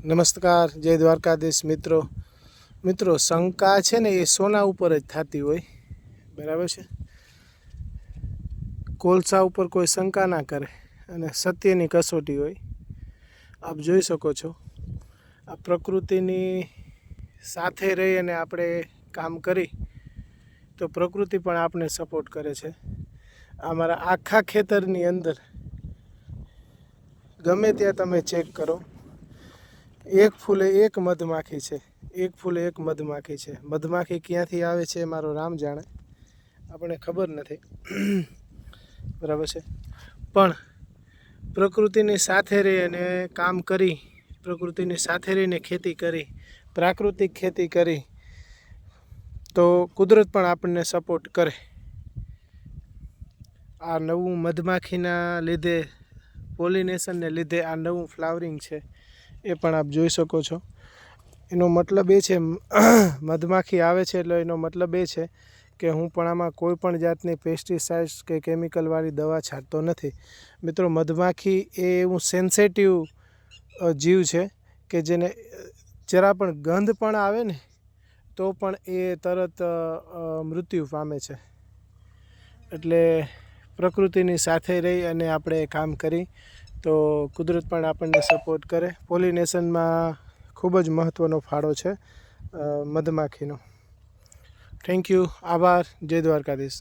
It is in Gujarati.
નમસ્કાર, જય દ્વારકાધીશ મિત્રો શંકા છે ને એ સોના ઉપર જ થતી હોય, બરાબર છે। કોલસા ઉપર કોઈ શંકા ના કરે અને સત્યની કસોટી હોય। આપ જોઈ શકો છો આ પ્રકૃતિની સાથે રહી અને આપણે કામ કરી તો પ્રકૃતિ પણ આપણે સપોર્ટ કરે છે। અમારા આખા ખેતરની અંદર ગમે ત્યાં તમે ચેક કરો, એક ફૂલે એક મધમાખી છે, એક ફૂલે એક મધમાખી છે। મધમાખી ક્યાંથી આવે છે એ મારો રામ જાણે, આપણે ખબર નથી, બરાબર છે। પણ પ્રકૃતિની સાથે રહી અને કામ કરી, પ્રકૃતિની સાથે રહીને ખેતી કરી, પ્રાકૃતિક ખેતી કરી તો કુદરત પણ આપણને સપોર્ટ કરે। આ નવું મધમાખીના લીધે, પોલિનેશનને લીધે આ નવું ફ્લાવરિંગ છે એ પણ આપ જોઈ શકો છો। એનો મતલબ એ છે, મધમાખી આવે છે એટલે એનો મતલબ એ છે કે હું પણ આમાં કોઈ પણ જાતની પેસ્ટિસાઇડ્સ કે કેમિકલવાળી દવા છાંટતો નથી। મિત્રો, મધમાખી એ એવું સેન્સિટિવ જીવ છે કે જેને જરા પણ ગંધ પણ આવે ને તો પણ એ તરત મૃત્યુ પામે છે। એટલે પ્રકૃતિની સાથે રહી અને આપણે કામ કરી તો કુદરત પણ આપણને સપોર્ટ કરે। પોલિનેશનમાં ખૂબ જ મહત્ત્વનો ફાળો છે મધમાખીનો। થેન્ક યુ, આભાર, જય દ્વારકાધીશ।